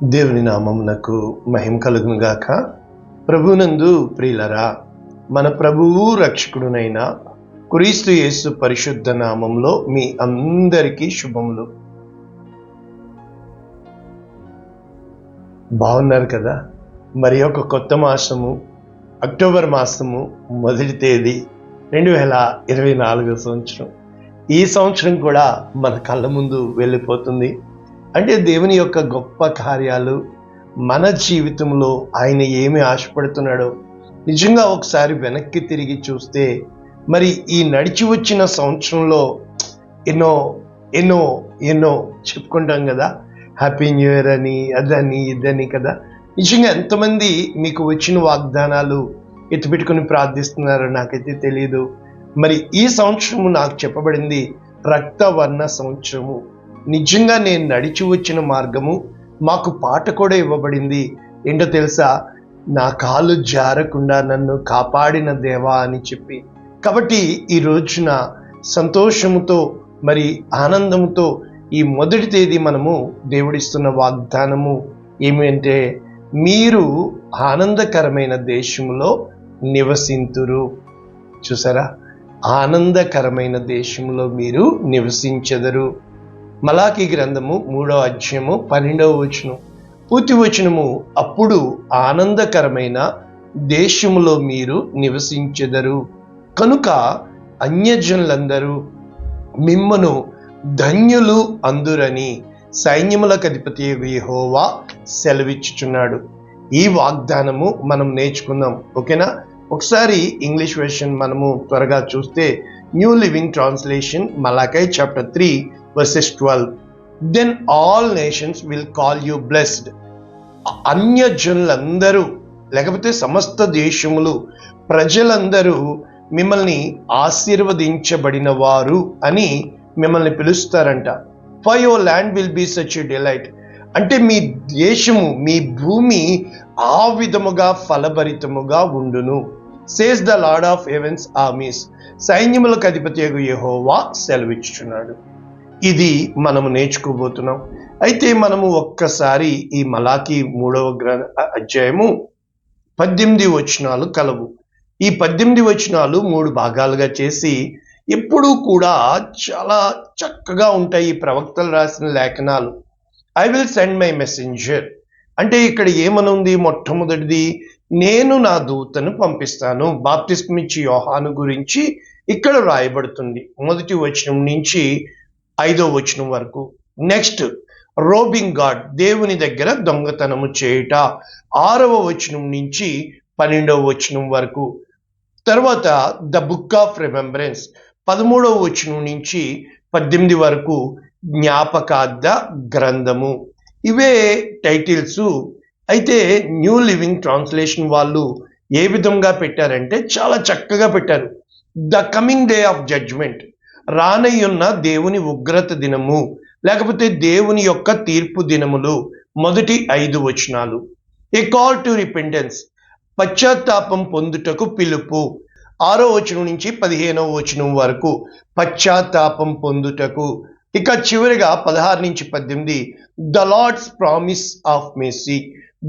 దేవుని నామమునకు మహిమ కలుగును గాక. ప్రభునందు ప్రియులరా, మన ప్రభువు రక్షకుడునైన క్రీస్తు యేసు పరిశుద్ధ నామంలో మీ అందరికీ శుభములు. బాగున్నారు కదా? మరి ఒక కొత్త మాసము, అక్టోబర్ మాసము మొదటి తేదీ 2024 సంవత్సరం. ఈ సంవత్సరం కూడా మన కళ్ళ ముందు వెళ్ళిపోతుంది. అంటే దేవుని యొక్క గొప్ప కార్యాలు మన జీవితంలో ఆయన ఏమి ఆశపడుతున్నాడో నిజంగా ఒకసారి వెనక్కి తిరిగి చూస్తే, మరి ఈ నడిచి వచ్చిన సంవత్సరంలో ఎన్నో ఎన్నో ఎన్నో చెప్పుకుంటాం కదా, హ్యాపీ న్యూ ఇయర్ అని, అదని ఇదని కదా. నిజంగా ఎంతమంది మీకు వచ్చిన వాగ్దానాలు ఎత్తిపెట్టుకుని ప్రార్థిస్తున్నారో నాకైతే తెలియదు. మరి ఈ సంవత్సరము నాకు చెప్పబడింది రక్తవర్ణ సంవత్సరము. నిజంగా నేను నడిచి వచ్చిన మార్గము, మాకు పాట కూడా ఇవ్వబడింది. ఏంటో తెలుసా? నా కాలు జారకుండా నన్ను కాపాడిన దేవా అని చెప్పి. కాబట్టి ఈ రోజున సంతోషముతో మరి ఆనందంతో ఈ మొదటి తేదీ మనము దేవుడిస్తున్న వాగ్దానము ఏమి అంటే, మీరు ఆనందకరమైన దేశములో నివసింతురు. చూసారా? ఆనందకరమైన దేశంలో మీరు నివసించెదరు. మలాకీ గ్రంథము 3వ అధ్యాయము 12వ వచనం, పూర్తి వచనము, అప్పుడు ఆనందకరమైన దేశములో మీరు నివసించెదరు కనుక అన్యజనులందరూ మిమ్మను ధన్యులు అందురని సైన్యములకు అధిపతి యెహోవా సెలవిచ్చుచున్నాడు. ఈ వాగ్దానము మనం నేర్చుకుందాం, ఓకేనా? ఒకసారి ఇంగ్లీష్ వెర్షన్ మనము త్వరగా చూస్తే, new living translation, Malachi chapter 3 verses 12. Then all nations will call you blessed. అన్యజనులందరూ లేకపోతే సమస్త దేశములు, ప్రజలందరూ మిమ్మల్ని ఆశీర్వదించబడిన వారు అని మిమ్మల్ని పిలుస్తారంట. For your land will be such a delight. అంటే మీ దేశము, మీ భూమి ఆ విధముగా ఫలభరితముగా ఉండును. Says the Lord of Heaven's armies. సైన్యములకు అధిపతి యెహోవా సెలవిచ్చుచున్నాడు. ఇది మనము నేర్చుకోబోతున్నాం. అయితే మనము ఒక్కసారి ఈ మలాకీ 3వ అధ్యాయము 18 వచనాలు కలవు. ఈ 18 వచనాలు 3 భాగాలుగా చేసి, ఎప్పుడూ కూడా చాలా చక్కగా ఉంటాయి ఈ ప్రవక్తలు రాసిన లేఖనాలు. I will send my messenger అంటే ఇక్కడ ఏమనుంది? మొట్టమొదటిది, నేను నా దూతను పంపిస్తాను. బాప్తిస్మిచ్చి యోహాను గురించి ఇక్కడ రాయబడుతుంది, 1వ వచనం నుంచి 5వ వచనం వరకు. నెక్స్ట్, రోబింగ్ గాడ్, దేవుని దగ్గర దొంగతనము చేయుట, 6వ వచనం నుంచి 12వ వచనం వరకు. తర్వాత ద బుక్ ఆఫ్ రిమెంబరెన్స్, 13వ వచనం నుంచి 18 వరకు, జ్ఞాపకార్థ గ్రంథము. ఇవే టైటిల్స్. అయితే న్యూ లివింగ్ ట్రాన్స్లేషన్ వాళ్ళు ఏ విధంగా పెట్టారంటే చాలా చక్కగా పెట్టారు. The coming day of judgement, రానయ్యున్న దేవుని ఉగ్రత దినము, లేకపోతే దేవుని యొక్క తీర్పు దినములు, మొదటి 5 వచనాలు. ఏ కాల్ టు రిపెంటెన్స్, పశ్చాత్తాపం పొందుటకు పిలుపు, 6వ వచనం నుంచి 15వ వచనం వరకు, పశ్చాత్తాపం పొందుటకు. ఇక చివరిగా 16 నుంచి 18, the Lord's promise of mercy,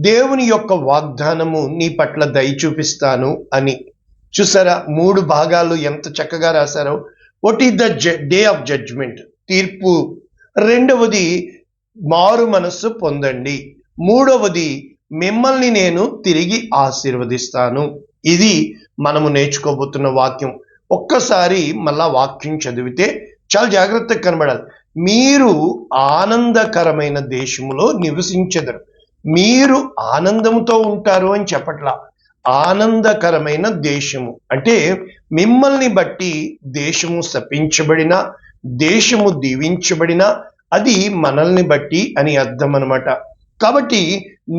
దేవుని యొక్క వాగ్దానము, నీ పట్ల దయ చూపిస్తాను అని. చూసారా 3 భాగాలు ఎంత చక్కగా రాశారో. What is the day of judgement, తీర్పు. రెండవది, మారు మనస్సు పొందండి. మూడవది, మిమ్మల్ని నేను తిరిగి ఆశీర్వదిస్తాను. ఇది మనము నేర్చుకోబోతున్న వాక్యం. ఒక్కసారి మళ్ళా వాక్యం చదివితే చాలా జాగ్రత్తగా కనబడాలి. మీరు ఆనందకరమైన దేశములో నివసించెదరు. మీరు ఆనందంతో ఉంటారు అని చెప్పట్లా, ఆనందకరమైన దేశము అంటే మిమ్మల్ని బట్టి దేశము శపించబడిన, దేశము దీవించబడిన, అది మనల్ని బట్టి అని అర్థం అన్నమాట. కాబట్టి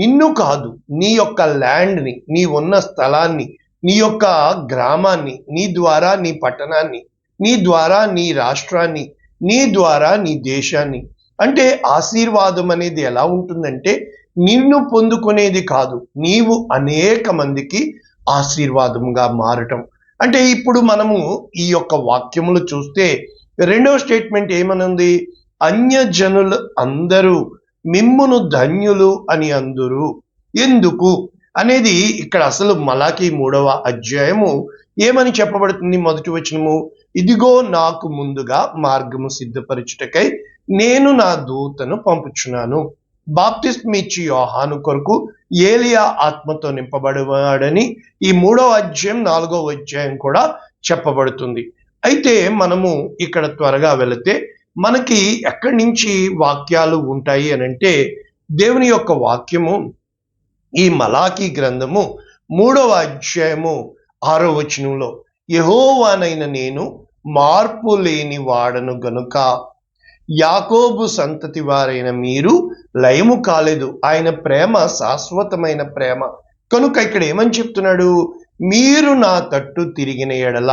నిన్ను కాదు, నీ యొక్క ల్యాండ్ని, నీ ఉన్న స్థలాన్ని, నీ యొక్క గ్రామాన్ని, నీ ద్వారా నీ పట్టణాన్ని, నీ ద్వారా నీ రాష్ట్రాన్ని, నీ ద్వారా నీ దేశాన్ని. అంటే ఆశీర్వాదం అనేది ఎలా ఉంటుందంటే, నిన్ను పొందుకునేది కాదు, నీవు అనేక మందికి ఆశీర్వాదముగా మారటం. అంటే ఇప్పుడు మనము ఈ యొక్క వాక్యములు చూస్తే 2వ స్టేట్మెంట్ ఏమనుంది? అన్యజనులు అందరూ మిమ్మును ధన్యులు అని అందురు. ఎందుకు అనేది ఇక్కడ అసలు మలాకి 3వ అధ్యాయము ఏమని చెప్పబడుతుంది? మొదటి వచనము, ఇదిగో నాకు ముందుగా మార్గము సిద్ధపరచుటకై నేను నా దూతను పంపుచున్నాను. బాప్తిస్మిచ్చి యోహాను కొరకు ఏలియా ఆత్మతో నింపబడవాడని ఈ 3వ అధ్యాయం 4వ అధ్యాయం కూడా చెప్పబడుతుంది. అయితే మనము ఇక్కడ త్వరగా వెళితే మనకి ఎక్కడి నుంచి వాక్యాలు ఉంటాయి అని అంటే, దేవుని యొక్క వాక్యము ఈ మలాకి గ్రంథము 3వ అధ్యాయము 6వ వచనంలో, యెహోవానైన నేను మార్పు లేని వాడను గనుక యాకోబు సంతతి వారైన మీరు లయము కాలేదు. ఆయన ప్రేమ శాశ్వతమైన ప్రేమ కనుక ఇక్కడ ఏమని చెప్తున్నాడు? మీరు నా తట్టు తిరిగిన ఎడల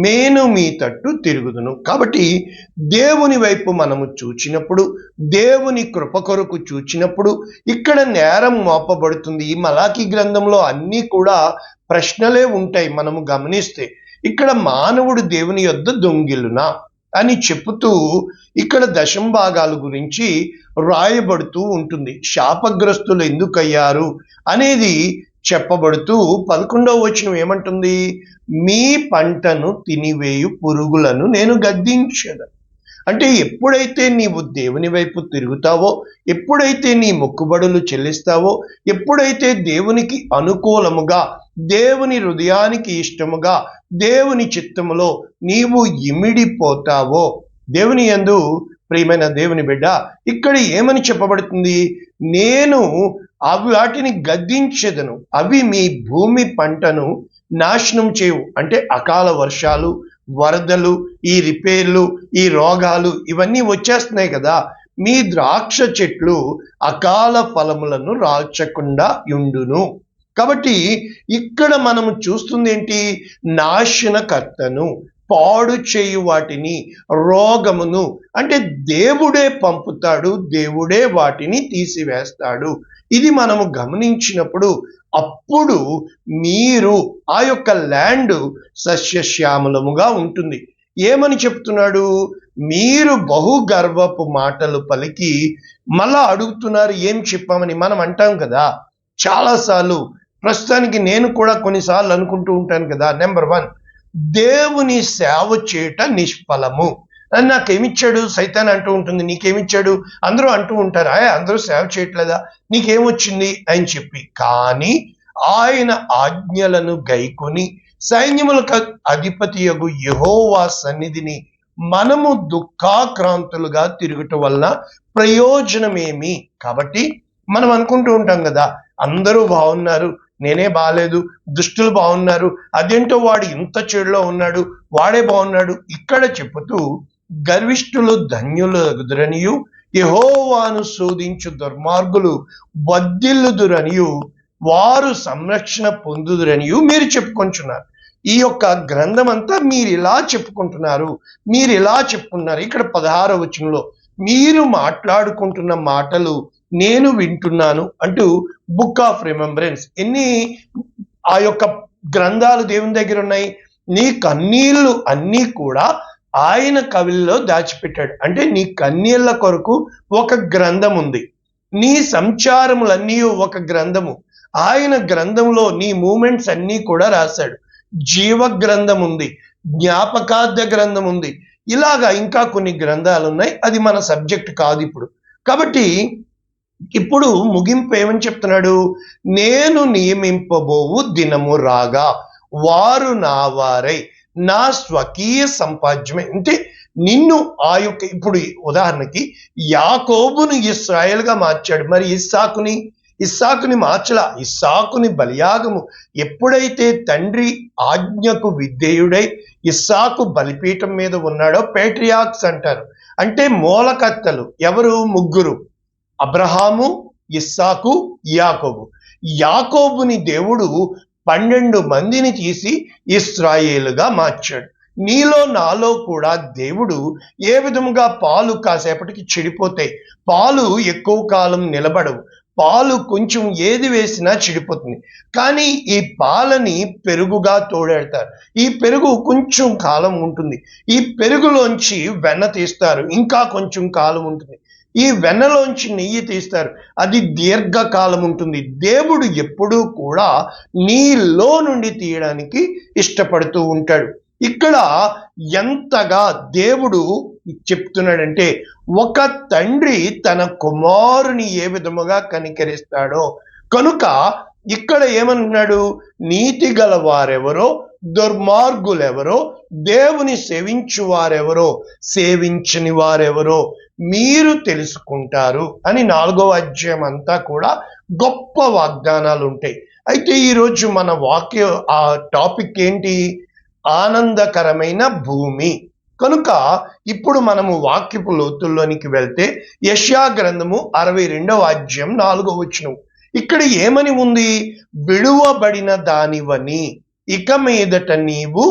నేను మీ తట్టు తిరుగుదును. కాబట్టి దేవుని వైపు మనము చూచినప్పుడు, దేవుని కృప కొరకు చూచినప్పుడు ఇక్కడ నేరం మోపబడుతుంది. ఈ మలాకి గ్రంథంలో అన్నీ కూడా ప్రశ్నలే ఉంటాయి. మనము గమనిస్తే ఇక్కడ మానవుడు దేవుని యొద్ద దొంగిలునా అని చెప్పుతూ ఇక్కడ దశంభాగాల గురించి రాయబడుతూ ఉంటుంది. శాపగ్రస్తులు ఎందుకయ్యారు అనేది చెప్పబడుతూ 11వ వచనం ఏమంటుంది? మీ పంటను తినివేయు పురుగులను నేను గద్దించెదను. అంటే ఎప్పుడైతే నీవు దేవుని వైపు తిరుగుతావో, ఎప్పుడైతే నీ మొక్కుబడులు చెల్లిస్తావో, ఎప్పుడైతే దేవునికి అనుకూలముగా, దేవుని హృదయానికి ఇష్టముగా, దేవుని చిత్తములో నీవు ఇమిడిపోతావో, దేవుని యందు ప్రియమైన దేవుని బిడ్డ, ఇక్కడ ఏమని చెప్పబడుతుంది? నేను వాటిని గద్దించెదను, అవి మీ భూమి పంటను నాశనం చేయవు. అంటే అకాల వర్షాలు, వరదలు, ఈ రిపేర్లు, ఈ రోగాలు ఇవన్నీ వచ్చేస్తున్నాయి కదా. మీ ద్రాక్ష చెట్లు అకాల ఫలములను రాల్చకుండా యుండును. కాబట్టి ఇక్కడ మనము చూస్తుంది ఏంటి? నాశనకర్తను, పాడు చేయు వాటిని, రోగమును అంటే దేవుడే పంపుతాడు, దేవుడే వాటిని తీసివేస్తాడు. ఇది మనము గమనించినప్పుడు అప్పుడు మీరు ఆ యొక్క ల్యాండ్ సస్యశ్యామలముగా ఉంటుంది. ఏమని చెప్తున్నాడు? మీరు బహు గర్వపు మాటలు పలికి మళ్ళా అడుగుతున్నారు ఏం చెప్పామని. మనం అంటాం కదా చాలాసార్లు, ప్రస్తుతానికి నేను కూడా కొన్నిసార్లు అనుకుంటూ ఉంటాను కదా, నెంబర్ 1, దేవుని సేవ చేయట నిష్ఫలము అని నాకేమిచ్చాడు సైతాన్ అంటూ ఉంటుంది. నీకేమిచ్చాడు? అందరూ అంటూ ఉంటారు, అందరూ సేవ చేయట్లేదా, నీకేమొచ్చింది అని చెప్పి. కానీ ఆయన ఆజ్ఞలను గైకొని సైన్యములకు అధిపతియగు యెహోవా సన్నిధిని మనము దుఃఖాక్రాంతులుగా తిరుగుట వలన ప్రయోజనమేమి? కాబట్టి మనం అనుకుంటూ ఉంటాం కదా, అందరూ బాగున్నారు, నేనే బాగాలేదు, దుష్టులు బాగున్నారు, అదేంటో వాడు ఇంత చెడులో ఉన్నాడు, వాడే బాగున్నాడు. ఇక్కడ చెప్పుతూ గర్విష్ఠులు ధన్యులగుదురనియు, యెహోవాను శోధించు దుర్మార్గులు వర్ధిల్లుదురనియు, వారు సంరక్షణ పొందుదురనియు మీరు చెప్పుకొంచున్నారు. ఈ యొక్క గ్రంథం అంతా మీరు ఇలా చెప్పుకుంటున్నారు, మీరు ఇలా చెప్పుకున్నారు. ఇక్కడ 16వ వచనంలో మీరు మాట్లాడుకుంటున్న మాటలు నేను వింటున్నాను అంటూ బుక్ ఆఫ్ రిమెంబరెన్స్. ఎన్ని ఆ యొక్క గ్రంథాలు దేవుని దగ్గర ఉన్నాయి? నీ కన్నీళ్లు అన్నీ కూడా ఆయన కవిల్లో దాచిపెట్టాడు. అంటే నీ కన్నీళ్ల కొరకు ఒక గ్రంథం ఉంది, నీ సంచారములన్నీ ఒక గ్రంథము. ఆయన గ్రంథంలో నీ మూమెంట్స్ అన్నీ కూడా రాశాడు. జీవ గ్రంథం ఉంది, జ్ఞాపకార్థ గ్రంథం ఉంది, ఇలాగా ఇంకా కొన్ని గ్రంథాలు ఉన్నాయి. అది మన సబ్జెక్ట్ కాదు ఇప్పుడు. కాబట్టి ఇప్పుడు ముగింపు ఏమని చెప్తున్నాడు? నేను నియమింపబోవు దినము రాగా వారు నా వారై నా స్వకీయ సంపాద్యమే. అంటే నిన్ను ఆ యొక్క, ఇప్పుడు ఉదాహరణకి యాకోబును ఇశ్రాయేలుగా మార్చాడు, మరి ఇస్సాకుని మార్చలా. ఇస్సాకుని బలియాగము ఎప్పుడైతే తండ్రి ఆజ్ఞకు విధేయుడై ఇస్సాకు బలిపీఠం మీద ఉన్నాడో, పేట్రియాక్స్ అంటారు. అంటే మూలకర్తలు ఎవరు? 3, అబ్రహాము, ఇస్సాకు, యాకోబు. యాకోబుని దేవుడు 12 మందిని తీసి ఇశ్రాయేలుగా మార్చాడు. నీలో నాలో కూడా దేవుడు ఏ విధముగా, పాలు కాసేపటికి చెడిపోతాయి, పాలు ఎక్కువ కాలం నిలబడవు, పాలు కొంచెం ఏది వేసినా చెడిపోతుంది. కానీ ఈ పాలని పెరుగుగా తోడేడతారు, ఈ పెరుగు కొంచెం కాలం ఉంటుంది, ఈ పెరుగులోంచి వెన్న తీస్తారు, ఇంకా కొంచెం కాలం ఉంటుంది. ఈ వెన్నలోంచి నెయ్యి తీస్తారు, అది దీర్ఘకాలం ఉంటుంది. దేవుడు ఎప్పుడూ కూడా నీలో నుండి తీయడానికి ఇష్టపడుతూ ఉంటాడు. ఇక్కడ ఎంతగా దేవుడు చెప్తున్నాడంటే, ఒక తండ్రి తన కుమారుని ఏ విధముగా కనికరిస్తాడో, కనుక ఇక్కడ ఏమంటున్నాడు, నీతి గల వారెవరో, దుర్మార్గులెవరో, దేవుని సేవించు వారెవరో, సేవించని వారెవరో మీరు తెలుసుకుంటారు అని 4వ అధ్యాయం అంతా కూడా గొప్ప వాగ్దానాలు ఉంటాయి. అయితే ఈరోజు మన వాక్య ఆ టాపిక్ ఏంటి, ఆనందకరమైన భూమి. కనుక ఇప్పుడు మనము వాక్యపు లోతుల్లోనికి వెళ్తే యెషయా గ్రంథము 62వ అధ్యాయం 4వ వచనం. ఇక్కడ ఏమని ఉంది, విడువబడిన దానివని ఇక మీదట నీవు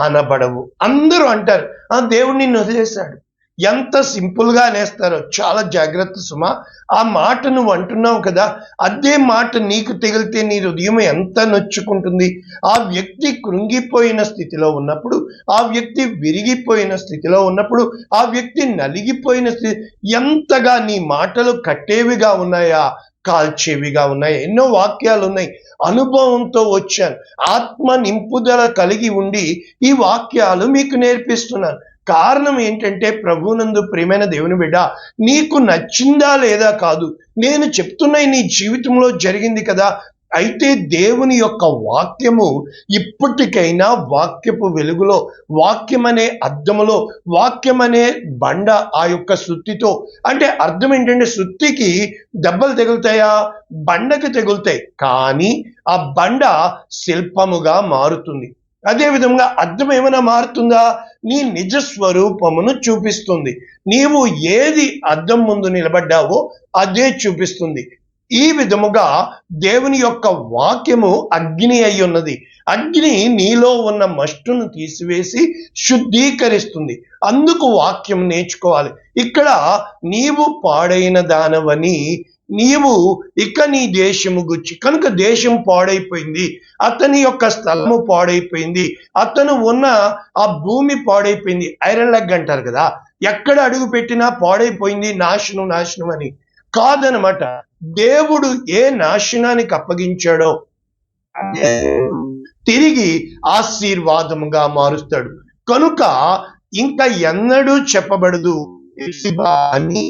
అనబడవు. అందరూ అంటారు, ఆ దేవుడు నిన్ను వదిలేశాడు. ఎంత సింపుల్ గా అనేస్తారో, చాలా జాగ్రత్త సుమా. ఆ మాట నువ్వు అంటున్నావు కదా, అదే మాట నీకు తగిలితే నీ హృదయం ఎంత నొచ్చుకుంటుంది. ఆ వ్యక్తి కృంగిపోయిన స్థితిలో ఉన్నప్పుడు, ఆ వ్యక్తి విరిగిపోయిన స్థితిలో ఉన్నప్పుడు, ఆ వ్యక్తి నలిగిపోయిన స్థితి, ఎంతగా నీ మాటలు కట్టేవిగా ఉన్నాయా, కాల్చేవిగా ఉన్నాయి. ఎన్నో వాక్యాలు ఉన్నాయి, అనుభవంతో వచ్చాను, ఆత్మ నింపుదల కలిగి ఉండి ఈ వాక్యాలు మీకు నేర్పిస్తున్నాను. కారణం ఏంటంటే, ప్రభువునందు ప్రియమైన దేవుని బిడ్డ, నీకు నచ్చిందా లేదా కాదు, నేను చెప్తున్న నీ జీవితంలో జరిగింది కదా. అయితే దేవుని యొక్క వాక్యము ఇప్పటికైనా వాక్యపు వెలుగులో, వాక్యం అనే అద్దములో, వాక్యం అనే బండ ఆ యొక్క సుత్తితో, అంటే అర్థం ఏంటంటే, సుత్తికి దెబ్బలు తగులుతాయా, బండకి తగులుతాయి, కానీ ఆ బండ శిల్పముగా మారుతుంది. అదే విధంగా అర్థం ఏమైనా మారుతుందా, నీ నిజ స్వరూపమును చూపిస్తుంది. నీవు ఏది అద్దం ముందు నిలబడ్డావో అదే చూపిస్తుంది. ఈ విధముగా దేవుని యొక్క వాక్యము అగ్ని అయి ఉన్నది. అగ్ని నీలో ఉన్న మస్టును తీసివేసి శుద్ధీకరిస్తుంది. అందుకు వాక్యం నేర్చుకోవాలి. ఇక్కడ నీవు పాడైన దానవని, నీవు ఇక నీ దేశము గుచ్చి, కనుక దేశం పాడైపోయింది, అతని యొక్క స్థలము పాడైపోయింది, అతను ఉన్న ఆ భూమి పాడైపోయింది. ఐరన్ లెగ్ అంటారు కదా, ఎక్కడ అడుగు పెట్టినా పాడైపోయింది, నాశనం నాశనం అని కాదనమాట. దేవుడు ఏ నాశనానికి అప్పగించాడో తిరిగి ఆశీర్వాదముగా మారుస్తాడు. కనుక ఇంకా ఎన్నడూ చెప్పబడదు అని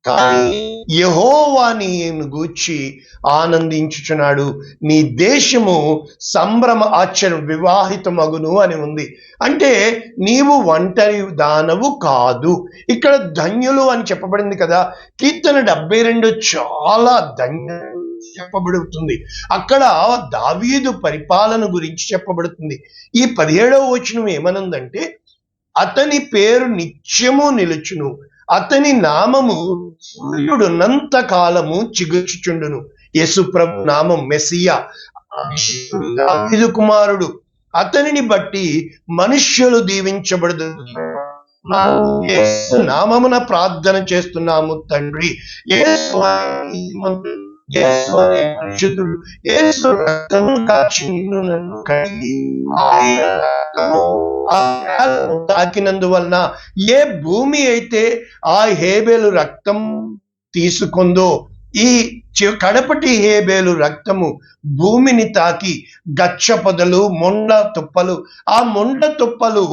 కానీ యెహోవా నీను గూర్చి ఆనందించుచున్నాడు, నీ దేశము సంభ్రమ ఆశ్చర్యం వివాహితమగును అని ఉంది. అంటే నీవు ఒంటరి దానవు కాదు. ఇక్కడ ధన్యులు అని చెప్పబడింది కదా, కీర్తన 72 చాలా ధన్యులు చెప్పబడుతుంది. అక్కడ దావీదు పరిపాలన గురించి చెప్పబడుతుంది. ఈ 17వ వచనం ఏమనుందంటే, అతని పేరు నిత్యము నిలుచును, అతని నామము సూర్యుడున్నంత కాలము చిగుర్చుచుండును. యేసు ప్రభు నామం మెస్సియా, దావీదు కుమారుడు, అతనిని బట్టి మనుష్యులు దీవించబడదు. యేసు నామమున ప్రార్థన చేస్తున్నాము తండ్రి. యేసు పరిశుద్ధుడు, యేసు రక్తము కాచి నిన్ను నన్ను కడిగి తాకినందువలన ఏ భూమి అయితే ఆ హేబేలు రక్తం తీసుకుందో, ఈ కడపటి హేబేలు రక్తము భూమిని తాకి గచ్చ పొదలు, మొండ తుప్పలు, ఆ మొండ తుప్పలు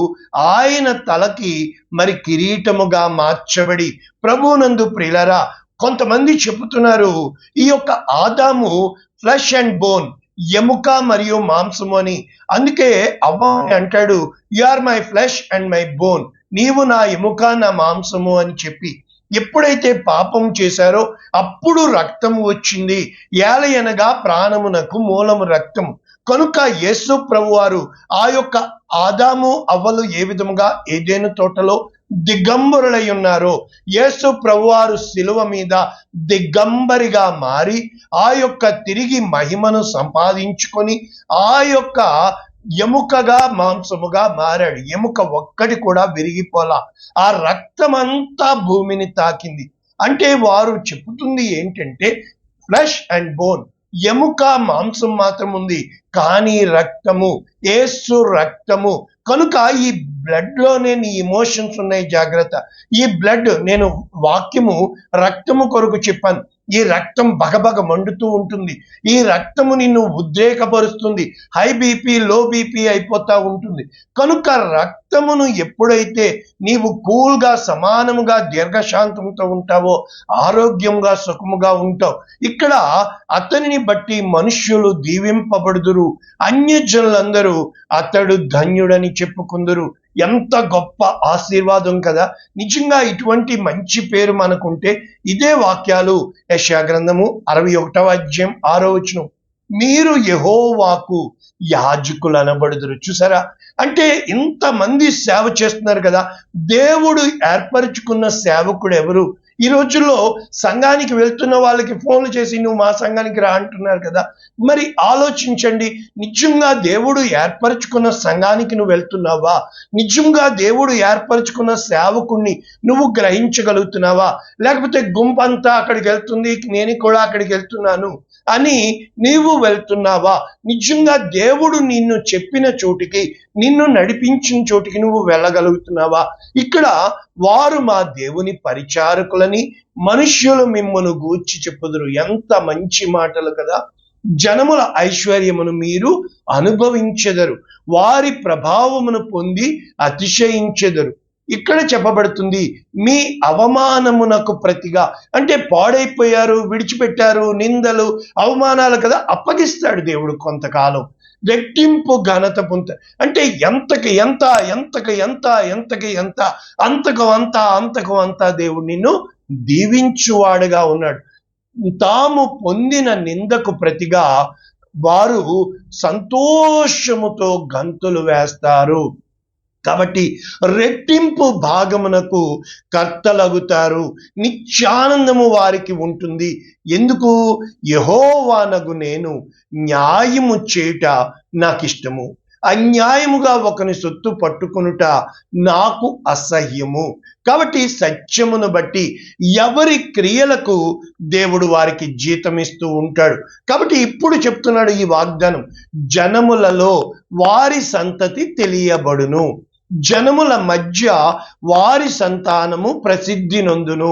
ఆయన తలకి మరి కిరీటముగా మార్చబడి, ప్రభువునందు ప్రియులారా, కొంతమంది చెబుతున్నారు ఈ యొక్క ఆదాము ఫ్లెష్ అండ్ బోన్, ఎముక మరియు మాంసము అని. అందుకే అవ్వ అంటాడు, you are my flesh and my bone, నీవు నా ఎముక నా మాంసము అని చెప్పి. ఎప్పుడైతే పాపం చేశారో అప్పుడు రక్తము వచ్చింది, ఏలయనగా ప్రాణమునకు మూలము రక్తము. కనుక యేసు ప్రభువారు ఆ యొక్క ఆదాము అవ్వలు ఏ విధముగా ఏదెను తోటలో దిగంబరులై ఉన్నారో, యేసు ప్రభువారు శిలువ మీద దిగంబరిగా మారి ఆ యొక్క తిరిగి మహిమను సంపాదించుకొని ఆ యొక్క ఎముకగా మాంసముగా మారాడు. ఎముక ఒక్కటి కూడా విరిగిపోలా, ఆ రక్తమంతా భూమిని తాకింది. అంటే వారు చెబుతుంది ఏంటంటే, ఫ్లెష్ అండ్ బోన్, ఎముక మాంసం మాత్రం ఉంది, కానీ రక్తము, యేసు రక్తము. కనుక ఈ బ్లడ్ లోనే నీ ఎమోషన్స్ ఉన్నాయి, జాగ్రత్త. ఈ బ్లడ్, నేను వాక్యము రక్తము కొరకు చెప్పాను. ఈ రక్తం బగబగ మండుతూ ఉంటుంది. ఈ రక్తము నిన్ను ఉద్రేకపరుస్తుంది, హై బీపీ లో బీపీ అయిపోతా ఉంటుంది. కనుక రక్తమును ఎప్పుడైతే నీవు కూల్గా, సమానముగా, దీర్ఘశాంతంతో ఉంటావో ఆరోగ్యంగా, సుఖముగా ఉంటావు. ఇక్కడ అతనిని బట్టి మనుష్యులు దీవింపబడుదురు, అన్యజనులందరూ అతడు ధన్యుడని చెప్పుకుందురు. ఎంత గొప్ప ఆశీర్వాదం కదా. నిజంగా ఇటువంటి మంచి పేరు మనకుంటే ఇదే వాక్యాలు యెషయా గ్రంథము 61వ అధ్యాయం 6వ వచనం, మీరు యెహోవాకు యాజకులు అనబడుదురు. చూసారా, అంటే ఇంతమంది సేవ చేస్తున్నారు కదా. దేవుడు ఏర్పరచుకున్న సేవకుడు ఎవరు? ఈ రోజుల్లో సంఘానికి వెళ్తున్న వాళ్ళకి ఫోన్లు చేసి నువ్వు మా సంఘానికి రా అంటున్నారు కదా. మరి ఆలోచించండి, నిజంగా దేవుడు ఏర్పరచుకున్న సంఘానికి నువ్వు వెళ్తున్నావా? నిజంగా దేవుడు ఏర్పరచుకున్న సేవకుణ్ణి నువ్వు గ్రహించగలుగుతున్నావా? లేకపోతే గుంపంతా అక్కడికి వెళ్తుంది, నేను కూడా అక్కడికి వెళ్తున్నాను అని నీవు వెళ్తున్నావా? నిజంగా దేవుడు నిన్ను చెప్పిన చోటికి, నిన్ను నడిపించిన చోటికి నువ్వు వెళ్ళగలుగుతున్నావా? ఇక్కడ వారు మా దేవుని పరిచారకులని మనుష్యులు మిమ్మను గూర్చి చెప్పుదురు. ఎంత మంచి మాటలు కదా. జనముల ఐశ్వర్యమును మీరు అనుభవించెదరు, వారి ప్రభావమును పొంది అతిశయించెదరు. ఇక్కడ చెప్పబడుతుంది, మీ అవమానమునకు ప్రతిగా, అంటే పాడైపోయారు, విడిచిపెట్టారు, నిందలు అవమానాలు కదా, అప్పగిస్తాడు దేవుడు కొంతకాలం. రెట్టింపు ఘనత పొంద, అంటే ఎంతకి ఎంత, ఎంతకి ఎంత, ఎంతకి ఎంత, అంతకు అంత, అంతకు అంత దేవుడు నిన్ను దీవించువాడుగా ఉన్నాడు. తాము పొందిన నిందకు ప్రతిగా వారు సంతోషముతో గంతులు వేస్తారు. కాబట్టి రెట్టింపు భాగమునకు కర్తలగుతారు, నిత్యానందము వారికి ఉంటుంది. ఎందుకు? యెహోవానగు నేను న్యాయము చేయుట నాకిష్టము, అన్యాయముగా ఒకని సొత్తు పట్టుకొనుట నాకు అసహ్యము. కాబట్టి సత్యమును బట్టి ఎవరి క్రియలకు దేవుడు వారికి జీతం ఇస్తూ ఉంటాడు. కాబట్టి ఇప్పుడు చెప్తున్నాడు ఈ వాగ్దానం, జనములలో వారి సంతతి తెలియబడును, జనముల మధ్య వారి సంతానము ప్రసిద్ధి నొందును,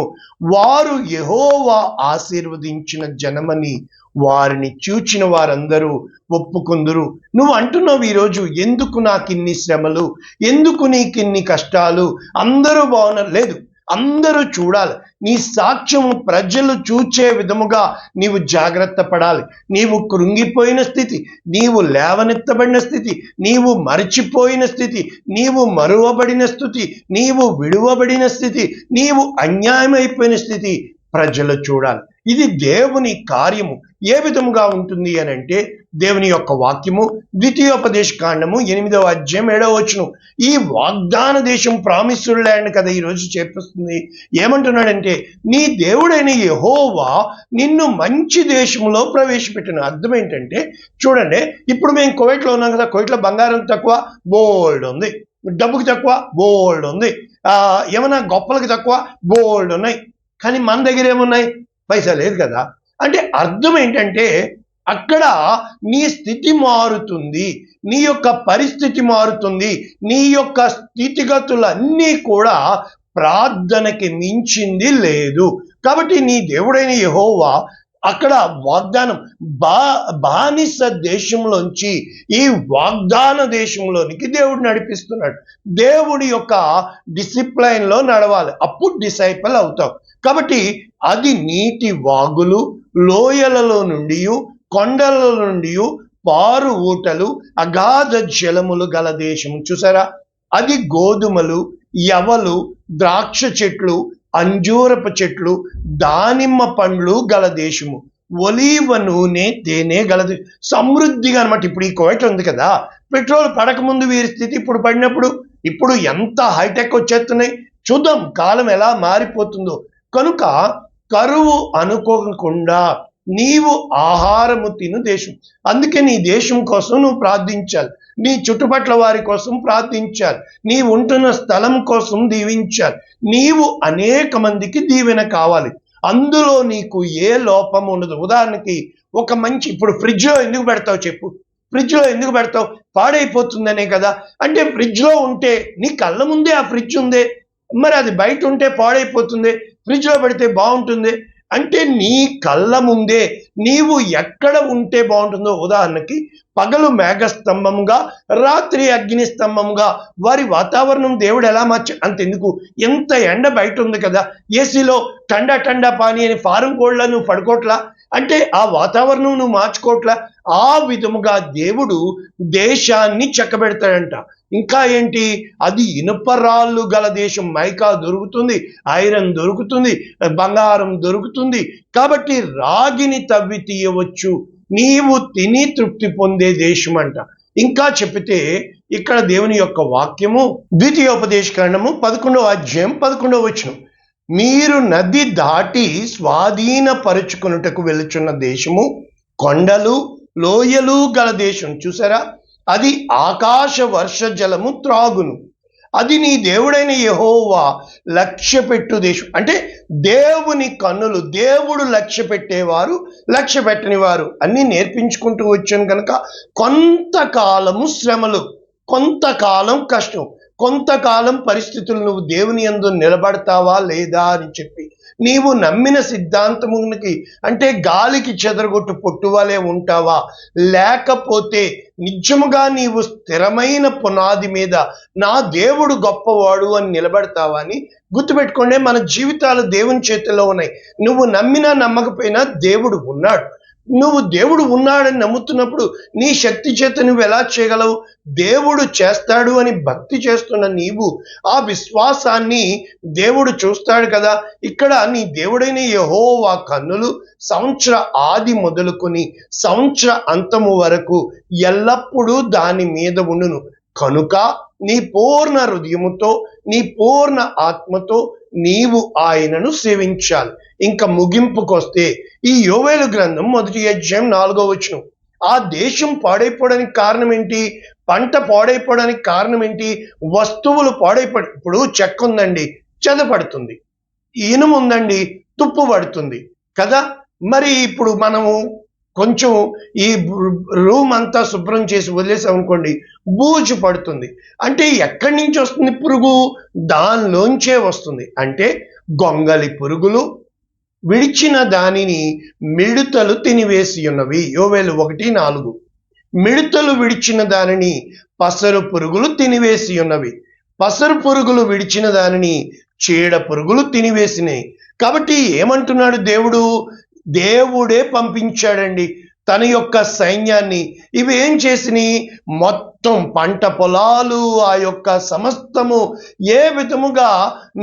వారు యెహోవా ఆశీర్వదించిన జనమని వారిని చూచిన వారందరూ ఒప్పుకుందురు. నువ్వు అంటున్నావు ఈరోజు, ఎందుకు నాకు ఇన్ని శ్రమలు, ఎందుకు నీకిన్ని కష్టాలు, అందరూ బాగున్నారు. లేదు, అందరూ చూడాలి. నీ సాక్ష్యము ప్రజలు చూచే విధముగా నీవు జాగ్రత్త పడాలి. నీవు కృంగిపోయిన స్థితి, నీవు లేవనెత్తబడిన స్థితి, నీవు మరచిపోయిన స్థితి, నీవు మరువబడిన స్థితి, నీవు విడువబడిన స్థితి, నీవు అన్యాయమైపోయిన స్థితి ప్రజలు చూడాలి. ఇది దేవుని కార్యము. ఏ విధముగా ఉంటుంది అని అంటే, దేవుని యొక్క వాక్యము ద్వితీయోపదేశ కాండము 8వ అధ్యాయం 7వ వచనం. ఈ వాగ్దాన దేశం, ప్రామిస్డ్ ల్యాండ్ కదా ఈరోజు చేపిస్తుంది. ఏమంటున్నాడంటే, నీ దేవుడైన యెహోవా నిన్ను మంచి దేశంలో ప్రవేశపెట్టిన. అర్థం ఏంటంటే, చూడండి, ఇప్పుడు మేము కువైట్లో ఉన్నాం కదా, కువైట్లో బంగారం తక్కువ, బోల్డ్ ఉంది, డబ్బుకి తక్కువ, బోల్డ్ ఉంది, ఏమన్నా గొప్పలకి తక్కువ, బోల్డ్ ఉన్నాయి. కానీ మన దగ్గర ఏమున్నాయి? పైసా లేదు కదా. అంటే అర్థం ఏంటంటే, అక్కడ నీ స్థితి మారుతుంది, నీ యొక్క పరిస్థితి మారుతుంది, నీ యొక్క స్థితిగతులన్నీ కూడా ప్రార్థనకి మించింది లేదు. కాబట్టి నీ దేవుడైన యెహోవా అక్కడ వాగ్దానం, బానిస దేశంలోంచి ఈ వాగ్దాన దేశంలోనికి దేవుడు నడిపిస్తున్నాడు. దేవుడి యొక్క డిసిప్లైన్ లో నడవాలి, అప్పుడు డిసైపుల్ అవుతావు. కాబట్టి అది నీటి వాగులు, లోయలలో నుండి, కొండల నుండి పారు ఊటలు, అగాధ జలములు గల దేశం. చూసారా, అది గోధుమలు, యవలు, ద్రాక్ష చెట్లు, అంజూరపు చెట్లు, దానిమ్మ పండ్లు గల దేశము, ఒలీవ నూనె, తేనె గలది, సమృద్ధిగా అనమాట. ఇప్పుడు ఈ కువైట్ ఉంది కదా, పెట్రోల్ పడకముందు వీరి స్థితి ఇప్పుడు పడినప్పుడు, ఇప్పుడు ఎంత హైటెక్ వచ్చేస్తున్నాయి. చూద్దాం కాలం ఎలా మారిపోతుందో. కనుక కరువు అనుకోకుండా నీవు ఆహారము తిను దేశం. అందుకే నీ దేశం కోసం నువ్వు ప్రార్థించాలి, నీ చుట్టుపట్ల వారి కోసం ప్రార్థించాలి, నీ ఉంటున్న స్థలం కోసం దీవించాలి. నీవు అనేక మందికి దీవెన కావాలి, అందులో నీకు ఏ లోపం ఉండదు. ఉదాహరణకి ఒక మంచి, ఇప్పుడు ఫ్రిడ్జ్లో ఎందుకు పెడతావు చెప్పు? ఫ్రిడ్జ్లో ఎందుకు పెడతావు? పాడైపోతుందనే కదా. అంటే ఫ్రిడ్జ్లో ఉంటే నీ కళ్ళ ముందే ఆ ఫ్రిడ్జ్ ఉందే, మరి అది బయట ఉంటే పాడైపోతుంది, ఫ్రిడ్జ్లో పెడితే బాగుంటుంది. అంటే నీ కళ్ళ ముందే నీవు ఎక్కడ ఉంటే బాగుంటుందో, ఉదాహరణకి పగలు మేఘస్తంభంగా, రాత్రి అగ్ని స్తంభంగా వారి వాతావరణం దేవుడు ఎలా అంతెందుకు, ఎంత ఎండ బయట ఉంది కదా, ఏసీలో టండా టండా పానీ అని ఫారం కోళ్ళ నువ్వు పడుకోట్లా, అంటే ఆ వాతావరణం నువ్వు మార్చుకోవట్లా. ఆ విధముగా దేవుడు దేశాన్ని చక్కబెడతాడంట. ఇంకా ఏంటి, అది ఇనుపరాళ్ళు గల దేశం. మైకా దొరుకుతుంది, ఐరన్ దొరుకుతుంది, బంగారం దొరుకుతుంది. కాబట్టి రాగిని తవ్వి తీయవచ్చు, నీవు తిని తృప్తి పొందే దేశం అంట. ఇంకా చెప్పితే ఇక్కడ దేవుని యొక్క వాక్యము ద్వితీయోపదేశకాండము 11వ అధ్యాయం 11వ వచనం, మీరు నది దాటి స్వాధీనపరుచుకొనుటకు వెళుచున్న దేశము కొండలు లోయలు గల దేశం. చూసారా, అది ఆకాశ వర్ష జలము త్రాగును, అది నీ దేవుడైన యెహోవా లక్ష్య పెట్టు దేశం. అంటే దేవుని కన్నులు, దేవుడు లక్ష్య పెట్టేవారు, లక్ష్య పెట్టని వారు అన్నీ నేర్పించుకుంటూ వచ్చాను కనుక కొంతకాలము శ్రమలు, కొంతకాలం కష్టం, కొంతకాలం పరిస్థితులు నువ్వు దేవుని యందు నిలబడతావా లేదా అని చెప్పి నీవు నమ్మిన సిద్ధాంతమునికి, అంటే గాలికి చెదరగొట్టు పొట్టువలే ఉంటావా, లేకపోతే నిజముగా నీవు స్థిరమైన పునాది మీద నా దేవుడు గొప్పవాడు అని నిలబడతావా అని గుర్తుపెట్టుకోండి. మన జీవితాలు దేవుని చేతిలో ఉన్నాయి. నువ్వు నమ్మినా నమ్మకపోయినా దేవుడు ఉన్నాడు. నువ్వు దేవుడు ఉన్నాడని నమ్ముతున్నప్పుడు నీ శక్తి చేత నువ్వు ఎలా చేయగలవు? దేవుడు చేస్తాడు అని భక్తి చేస్తున్న నీవు ఆ విశ్వాసాన్ని దేవుడు చూస్తాడు కదా. ఇక్కడ నీ దేవుడైన యెహోవా కన్నులు సంవత్సర ఆది మొదలుకొని సంవత్సర అంతము వరకు ఎల్లప్పుడూ దాని మీద ఉండును కనుక నీ పూర్ణ హృదయముతో, నీ పూర్ణ ఆత్మతో నీవు ఆయనను సేవించాలి. ఇంకా ముగింపుకొస్తే ఈ యోవేలు గ్రంథం 1వ అధ్యాయం 4వ వచనం, ఆ దేశం పాడైపోవడానికి కారణం ఏంటి? పంట పాడైపోవడానికి కారణం ఏంటి? వస్తువులు పాడైపోయి, ఇప్పుడు చెక్క ఉందండి చెదపడుతుంది, ఇనుము ఉందండి తుప్పు పడుతుంది కదా. మరి ఇప్పుడు మనము కొంచెం ఈ రూమ్ అంతా శుభ్రం చేసి వదిలేసాం అనుకోండి, బూజు పడుతుంది. అంటే ఎక్కడి నుంచి వస్తుంది పురుగు? దానిలోంచే వస్తుంది. అంటే గొంగలి పురుగులు విడిచిన దానిని మిడుతలు తినివేసి ఉన్నవి. యోవేలు 1:4. మిడుతలు విడిచిన దానిని పసరు పురుగులు తినివేసి ఉన్నవి. పసరు పురుగులు విడిచిన దానిని చీడ పురుగులు తినివేసినాయి. కాబట్టి ఏమంటున్నాడు దేవుడు? దేవుడే పంపించాడండి తన యొక్క సైన్యాన్ని. ఇవి ఏం చేసినాయి? మొత్తం పంట పొలాలు, ఆ యొక్క సమస్తము ఏ విధముగా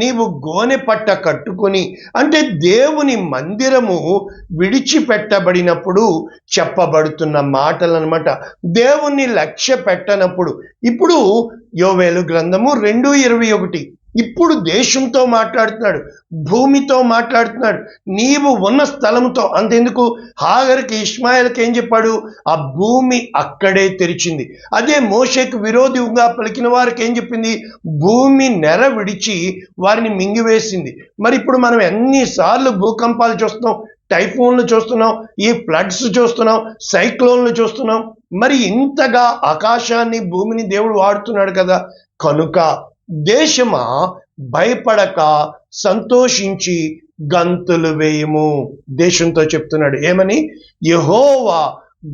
నీవు గోనె పట్ట కట్టుకొని, అంటే దేవుని మందిరము విడిచిపెట్టబడినప్పుడు చెప్పబడుతున్న మాటలు అన్నమాట. దేవుణ్ణి లక్ష్య పెట్టనప్పుడు. ఇప్పుడు యోవేలు గ్రంథము 2:21, ఇప్పుడు దేశంతో మాట్లాడుతున్నాడు, భూమితో మాట్లాడుతున్నాడు, నీవు ఉన్న స్థలముతో. అంతెందుకు, హాగర్కి ఇష్మాయేల్కి ఏం చెప్పాడు? ఆ భూమి అక్కడే తెరిచింది. అదే మోషేకు విరోధిగా పలికిన వారికి ఏం చెప్పింది? భూమి నెర విడిచి వారిని మింగివేసింది. మరి ఇప్పుడు మనం ఎన్నిసార్లు భూకంపాలు చూస్తున్నాం, టైఫోన్లు చూస్తున్నాం, ఈ ఫ్లడ్స్ చూస్తున్నాం, సైక్లోన్లు చూస్తున్నాం. మరి ఇంతగా ఆకాశాన్ని భూమిని దేవుడు వాడుతున్నాడు కదా. కనుక దేశమా భయపడక సంతోషించి గంతులు వేయము. దేశంతో చెప్తున్నాడు ఏమని? యెహోవా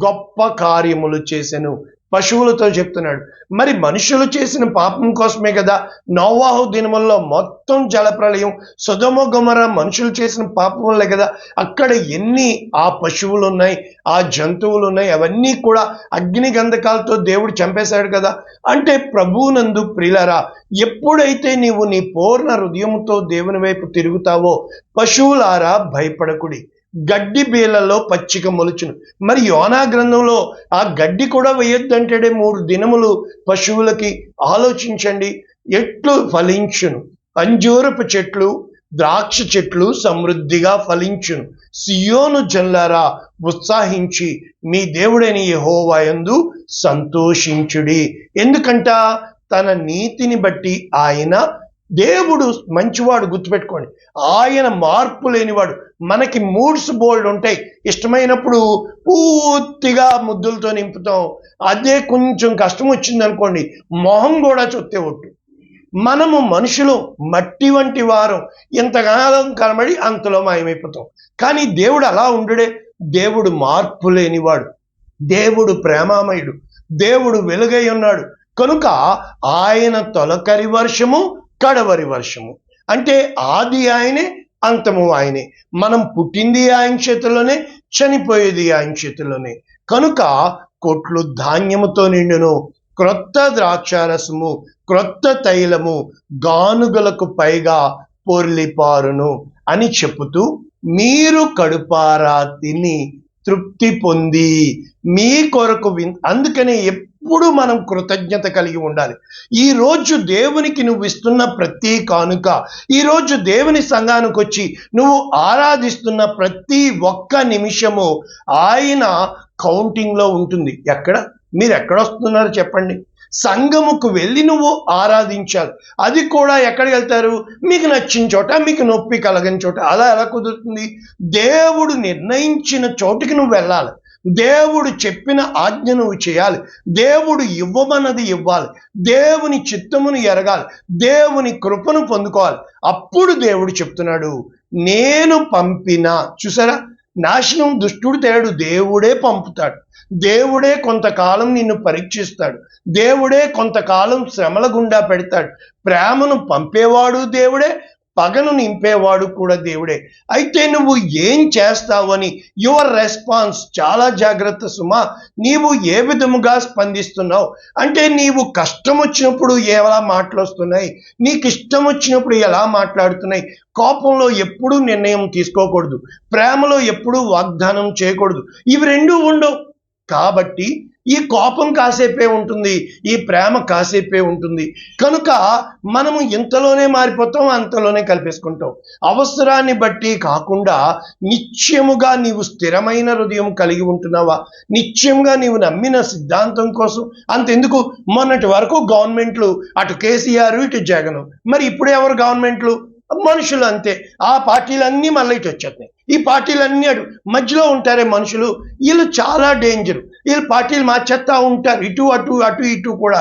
గొప్ప కార్యములు చేసెను. పశువులతో చెప్తున్నాడు. మరి మనుషులు చేసిన పాపం కోసమే కదా నోవాహు దినముల్లో మొత్తం జలప్రలయం, సొదొమ గొమొర మనుషులు చేసిన పాపం వల్లే కదా అక్కడ ఎన్ని ఆ పశువులు ఉన్నాయి, ఆ జంతువులు ఉన్నాయి, అవన్నీ కూడా అగ్ని గంధకాలతో దేవుడు చంపేశాడు కదా. అంటే ప్రభువునందు ప్రియులారా, ఎప్పుడైతే నీవు నీ పూర్ణ హృదయముతో దేవుని వైపు తిరుగుతావో, పశువులారా భయపడకుడి, గడ్డి బీలలో పచ్చిక మొలుచును. మరి యోనా గ్రంథంలో ఆ గడ్డి కూడా వేయొద్దంటాడే 3 దినములు పశువులకి. ఆలోచించండి, ఎట్లు ఫలించును, అంజూరపు చెట్లు ద్రాక్ష చెట్లు సమృద్ధిగా ఫలించును. సియోను జనులారా ఉత్సాహించి మీ దేవుడైన యెహోవా యందు సంతోషించుడి. ఎందుకంట తన నీతిని బట్టి ఆయన దేవుడు మంచివాడు, గుర్తుపెట్టుకోండి. ఆయన మార్పు లేనివాడు. మనకి మూడ్స్ బోల్డ్ ఉంటాయి. ఇష్టమైనప్పుడు పూర్తిగా ముద్దులతో నింపుతాం. అదే కొంచెం కష్టం వచ్చింది అనుకోండి, మొహం కూడా చొత్తే ఒట్టు. మనము మనుషులు మట్టి వంటి వారం, ఇంతకాలం కనబడి అంతలో మాయమైపోతాం. కానీ దేవుడు అలా ఉండడే. దేవుడు మార్పు లేనివాడు, దేవుడు ప్రేమామయుడు, దేవుడు వెలుగై ఉన్నాడు. కనుక ఆయన తొలకరి వర్షము, కడవరి వర్షము. అంటే ఆది ఆయనే, అంతము ఆయనే. మనం పుట్టింది ఆయన చేతిలోనే, చనిపోయేది ఆయన చేతిలోనే. కనుక కొట్లు ధాన్యముతో నిండును, క్రొత్త ద్రాక్షారసము, క్రొత్త తైలము గానుగలకు పైగా పొర్లిపారును అని చెప్పుతూ, మీరు కడుపారా తిని తృప్తి పొంది మీ కొరకు అందుకనే ఎప్పుడు మనం కృతజ్ఞత కలిగి ఉండాలి. ఈ రోజు దేవునికి నువ్వు ఇస్తున్న ప్రతి కానుక, ఈరోజు దేవుని సంఘానికి వచ్చి నువ్వు ఆరాధిస్తున్న ప్రతి ఒక్క నిమిషము ఆయన కౌంటింగ్లో ఉంటుంది. మీరు ఎక్కడొస్తున్నారు చెప్పండి? సంఘముకు వెళ్ళి నువ్వు ఆరాధించాలి. అది కూడా ఎక్కడికి వెళ్తారు? మీకు నచ్చిన చోట, మీకు నొప్పి కలగని చోట. అలా ఎలా కుదురుతుంది? దేవుడు నిర్ణయించిన చోటుకి నువ్వు వెళ్ళాలి. దేవుడు చెప్పిన ఆజ్ఞ నువ్వు చేయాలి. దేవుడు ఇవ్వమన్నది ఇవ్వాలి. దేవుని చిత్తమును ఎరగాలి. దేవుని కృపను పొందుకోవాలి. అప్పుడు దేవుడు చెప్తున్నాడు, నేను పంపిన. చూసారా, నాశనం దుష్టుడు తేడు, దేవుడే పంపుతాడు. దేవుడే కొంతకాలం నిన్ను పరీక్షిస్తాడు. దేవుడే కొంతకాలం శ్రమల గుండా పెడతాడు. ప్రేమను పంపేవాడు దేవుడే, పగను నింపేవాడు కూడా దేవుడే. అయితే నువ్వు ఏం చేస్తావని యువర్ రెస్పాన్స్ చాలా జాగ్రత్త సుమా. నీవు ఏ విధముగా స్పందిస్తున్నావు అంటే, నీవు కష్టం వచ్చినప్పుడు ఎలా మాటలు వస్తున్నాయి, నీకు ఇష్టం వచ్చినప్పుడు ఎలా మాట్లాడుతున్నాయి. కోపంలో ఎప్పుడూ నిర్ణయం తీసుకోకూడదు, ప్రేమలో ఎప్పుడూ వాగ్దానం చేయకూడదు. ఇవి రెండూ ఉండవు. కాబట్టి ఈ కోపం కాసేపే ఉంటుంది, ఈ ప్రేమ కాసేపే ఉంటుంది. కనుక మనము ఇంతలోనే మారిపోతాం, అంతలోనే కలిపేసుకుంటాం. అవసరాన్ని బట్టి కాకుండా నిత్యముగా నీవు స్థిరమైన హృదయం కలిగి ఉంటున్నావా? నిత్యంగా నీవు నమ్మిన సిద్ధాంతం కోసం అంతెందుకు? మొన్నటి వరకు గవర్నమెంట్లు, అటు కేసీఆర్ ఇటు జగన్, మరి ఇప్పుడు ఎవరు గవర్నమెంట్లు? మనుషులు అంతే. ఆ పార్టీలన్నీ మళ్ళీ ఇటు వచ్చేస్తున్నాయి. ఈ పార్టీలన్నీ అటు మధ్యలో ఉంటారే మనుషులు. వీళ్ళు చాలా డేంజర్. వీళ్ళు పార్టీలు మార్చేస్తా ఉంటారు, ఇటు అటు అటు ఇటు కూడా.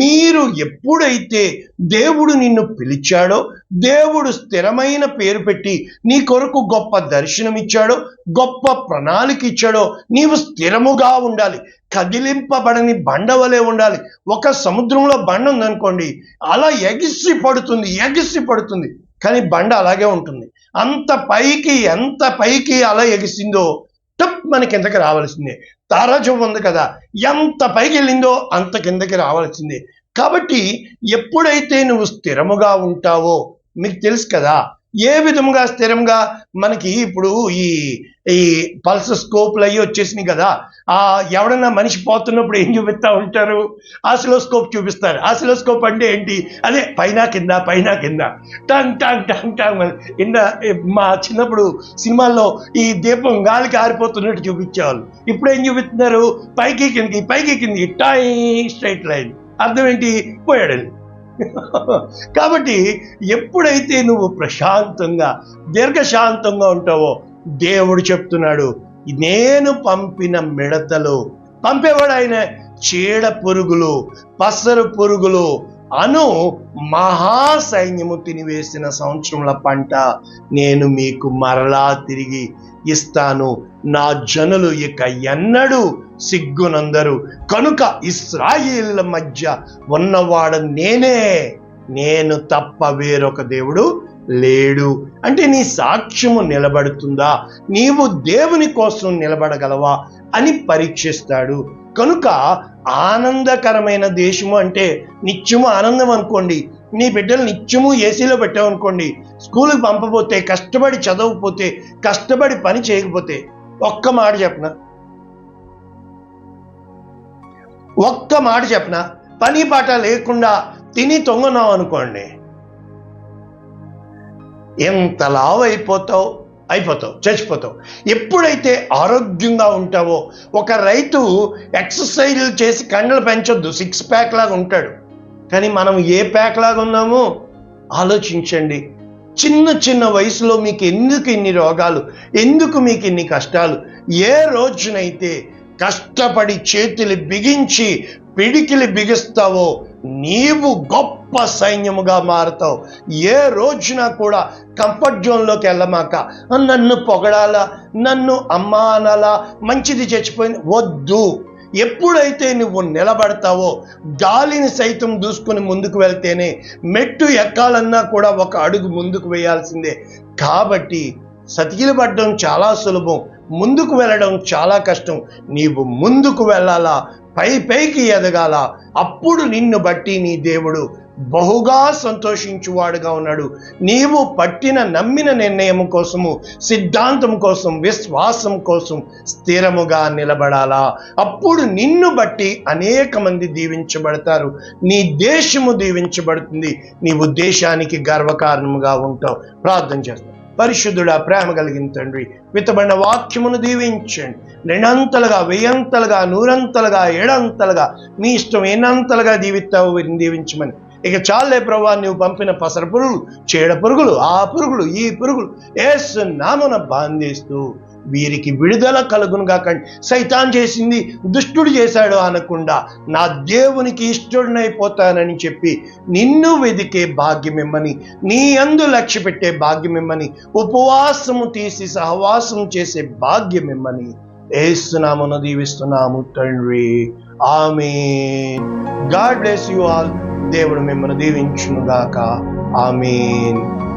మీరు ఎప్పుడైతే దేవుడు నిన్ను పిలిచాడో, దేవుడు స్థిరమైన పేరు పెట్టి నీ కొరకు గొప్ప దర్శనం ఇచ్చాడో, గొప్ప ప్రణాళిక ఇచ్చాడో, నీవు స్థిరముగా ఉండాలి. కదిలింపబడని బండ వలె ఉండాలి. ఒక సముద్రంలో బండ ఉందనుకోండి, అలా ఎగిసి పడుతుంది. కానీ బండ అలాగే ఉంటుంది. ఎంత పైకి అలా ఎగిసిందో టప్ మన కిందకి రావాల్సిందే. తారాజువ్వు ఉంది కదా, ఎంత పైకి వెళ్ళిందో అంత కిందకి రావాల్సిందే. కాబట్టి ఎప్పుడైతే నువ్వు స్థిరముగా ఉంటావో, మీకు తెలుసు కదా ఏ విధముగా స్థిరంగా. మనకి ఇప్పుడు ఈ పల్స్ స్కోప్లు అయ్యి వచ్చేసినాయి కదా. ఎవడన్నా మనిషి పోతున్నప్పుడు ఏం చూపిస్తూ ఉంటారు? ఆసిలోస్కోప్ చూపిస్తారు. ఆసిలోస్కోప్ అంటే ఏంటి? అదే పైన కింద టంగ్ టంగ్ టంగ్ టంగ్. మా చిన్నప్పుడు సినిమాల్లో ఈ దీపం గాలికి ఆరిపోతున్నట్టు చూపించేవాళ్ళు. ఇప్పుడు ఏం చూపిస్తున్నారు? పైకి కిందికి టై స్ట్రైట్ లైన్. అర్థం ఏంటి? పోయాడండి. కాబట్టి ఎప్పుడైతే నువ్వు ప్రశాంతంగా దీర్ఘశాంతంగా ఉంటావో, దేవుడు చెప్తున్నాడు, నేను పంపిన మిడతలు, పంపేవాడు ఆయన, చీడ పురుగులు, పసరు పురుగులు అను మహాసైన్యము తినివేసిన సంవత్సరముల పంట నేను మీకు మరలా తిరిగి ఇస్తాను. నా జనులు ఇక ఎన్నడూ సిగ్గునందరు. కనుక ఇశ్రాయేళ్ల మధ్య ఉన్నవాడు నేను తప్ప వేరొక దేవుడు లేడు. అంటే నీ సాక్ష్యము నిలబడుతుందా? నీవు దేవుని కోసం నిలబడగలవా అని పరీక్షిస్తాడు. కనుక ఆనందకరమైన దేశము అంటే నిత్యము ఆనందం అనుకోండి. నీ బిడ్డలు నిత్యము ఏసీలో పెట్టామనుకోండి, స్కూల్కి పంపపోతే, కష్టపడి చదవకపోతే, కష్టపడి పని చేయకపోతే, ఒక్క మాట చెప్పనా, పని పాట లేకుండా తిని తొంగనావు అనుకోండి, ఎంత లావు అయిపోతావు, చచ్చిపోతావు. ఎప్పుడైతే ఆరోగ్యంగా ఉంటావో, ఒక రైతు ఎక్సర్సైజ్లు చేసి కండలు పెంచొద్దు, 6 ప్యాక్ లాగా ఉంటాడు. కానీ మనం ఏ ప్యాక్ లాగా ఉన్నాము? ఆలోచించండి. చిన్న చిన్న వయసులో మీకు ఎందుకు ఇన్ని రోగాలు, ఎందుకు మీకు ఇన్ని కష్టాలు? ఏ రోజునైతే కష్టపడి చేతులు బిగించి పిడికిలి బిగిస్తావో నీవు గొప్ప సైన్యముగా మారుతావు. ఏ రోజున కూడా కంఫర్ట్ జోన్లోకి వెళ్ళమాక, నన్ను పొగడాలా, నన్ను అమ్మా అనాలా, మంచిది చచ్చిపోయింది వద్దు. ఎప్పుడైతే నువ్వు నిలబడతావో గాలిని సైతం దూసుకుని ముందుకు వెళ్తేనే, మెట్టు ఎక్కాలన్నా కూడా ఒక అడుగు ముందుకు వేయాల్సిందే. కాబట్టి సతికిలబడ్డం చాలా సులభం, ముందుకు వెళ్ళడం చాలా కష్టం. నీవు ముందుకు వెళ్ళాలా, పైకి ఎదగాల. అప్పుడు నిన్ను బట్టి నీ దేవుడు బహుగా సంతోషించువాడుగా ఉన్నాడు. నీవు నమ్మిన నిర్ణయం కోసము, సిద్ధాంతం కోసం, విశ్వాసం కోసం స్థిరముగా నిలబడాలా. అప్పుడు నిన్ను బట్టి అనేక మంది దీవించబడతారు, నీ దేశము దీవించబడుతుంది, నీవు దేశానికి గర్వకారణముగా ఉంటావు. ప్రార్థన చేస్తాం. పరిశుద్ధుడా, ప్రేమ కలిగిన తండ్రి, విత్తబడిన వాక్యమును దీవించండి. రెండంతలుగా, వెయ్యంతలుగా, నూరంతలుగా, ఏడంతలుగా, మీ ఇష్టం ఎన్నంతలుగా దీవిస్తావు వీరిని దీవించమని. ఇక చాలే ప్రభువా, నువ్వు పంపిన పసర పురుగులు, చీడ పురుగులు, ఆ పురుగులు, ఈ పురుగులు యేసు నామమున బంధిస్తూ వీరికి విడుదల కలుగునుగా. సైతాన్ చేసింది దుష్టుడు చేశాడు అనకుండా, నా దేవునికి ఇష్టడునైపోతానని చెప్పి నిన్ను వెదికే భాగ్యమిమ్మని, నీ యందు లక్ష్య పెట్టే భాగ్యమిమ్మని, ఉపవాసము తీసి సహవాసము చేసే భాగ్యమిమ్మని యేసు నామమున దీవిస్తున్నాము తండ్రి. Amen. God bless you all. దేవుడు మిమ్మల్ని దీవించునుగాక. ఆమేన్.